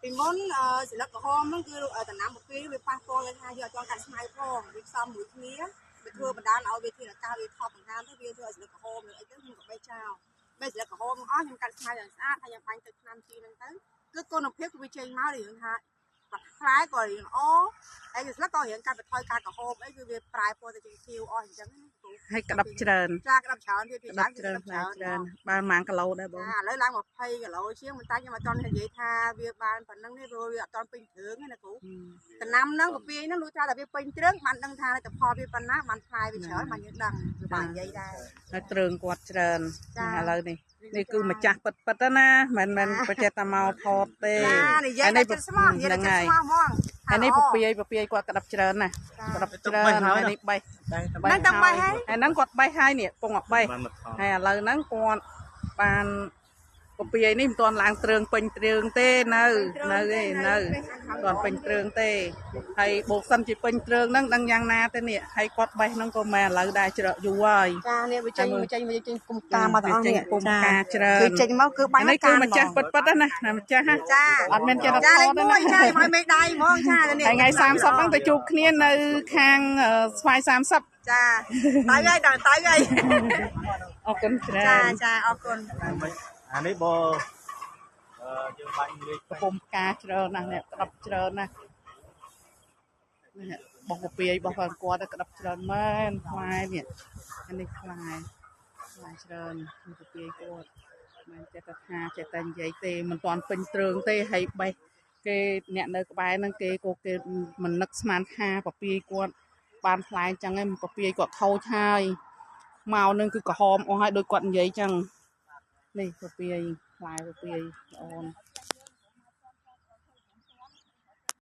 ពីមុនសិលឹកក្រហមហ្នឹងគឺតំណាំមកពីវាប៉ះពាល់ថាយកអត់ចង់កាត់ស្មៅផងវាផ្សំមួយគ្នាវាធ្វើបណ្ដាលឲ្យវាធានអាកាសវាថប់បង្ហាញទៅវាធ្វើឲ្យសិលឹកក្រហមអីទៅខ្ញុំក៏បេះចោលបេះសិលឹកក្រហមអស់ខ្ញុំកាត់ស្មៅយ៉ាងស្អាតហើយខ្ញុំបាញ់ទឹកថ្នាំជីហ្នឹងទៅគឺគុណភាពគឺវាចេញមករឿងថាបាត់ខ្លាយក៏រឿងល្អហើយស្លឹកក៏រឿងកាត់បន្ថយការក្រហមអីគឺវាប្រែពណ៌ទៅជាខៀវអស់អញ្ចឹងហើយក្តាប់ច្រើនចាក្តាប់ច្រើនទៀតក្តាប់ច្រើនបានម៉ានគីឡូដែរបងឥឡូវឡើង20គីឡូជាងមិនតែខ្ញុំអត់ទាន់និយាយថាវាបានប៉ុណ្ណឹងទេព្រោះវាអត់ទាន់ពេញគ្រឿងទេណាគ្រូដំណាំហ្នឹងពពាយហ្នឹងលុះថាវាពេញគ្រឿងបានដឹងថាតែផលវាប៉ុណ្ណាបានផ្លែវាច្រើនបានយើងដឹងបាននិយាយដែរហើយគ្រឿងគាត់ច្រើនឥឡូវនេះនេះគឺម្ចាស់ពិតណាមិនមែនប្រជិតតែមកថតទេហើយនេះស្មោះហ្នឹងហើយហើយនេះពពាយគាត់ក្តាប់ច្រើនណាក្តាប់ច្រើនហើយនេះបេះហ្នឹងតែបេះហើយហ្នឹងគាត់បេះហើយនេះពងអបេះហើយឥឡូវហ្នឹងគាត់បានពពាយនេះមិនទាន់ឡើងគ្រឿងពេញគ្រឿងទេនៅទេនៅគាត់ពេញគ្រឿងទេហើយបូកសិនជាពេញគ្រឿងហ្នឹងដឹងយ៉ាងណាទេនេះហើយគាត់បេះហ្នឹងក៏មិនឥឡូវដែរច្រកយូរហើយចានេះវាចេញគុំកាមកទាំងអស់នេះគុំកាច្រើនគឺចេញមកគឺបាញ់នេះគឺម្ចាស់ពិតណាម្ចាស់ចាអត់មានចិត្តថតទេណាចាឲ្យមេដៃហ្មងចានេះថ្ងៃ30ហ្នឹងទៅជួបគ្នានៅខាងស្វាយ30ចាទៅហើយដល់ទៅហើយអរគុណច្រើនចាអរគុណអានេះបើយើងបាញ់លេខកំពុំផ្កាច្រើនណាស់នេះក្តាប់ច្រើនណាស់នេះបោះពពាយបោះគាត់ក្តាប់ច្រើនមែនផ្លែនេះអានេះផ្លែច្រើនពពាយគាត់មិនចេះតែថាចេះតែនិយាយទេមិនទាន់ពេញគ្រឿងទេហើយបេះគេអ្នកនៅក្បែរហ្នឹងគេក៏គេមិននឹកស្មានថាពពាយគាត់បានផ្លែអញ្ចឹងឯងពពាយគាត់ខូចហើយមកនឹងគឺក្រហមអស់ហើយដូចគាត់និយាយអញ្ចឹងនេះពពាយផ្លែពពាយល្អ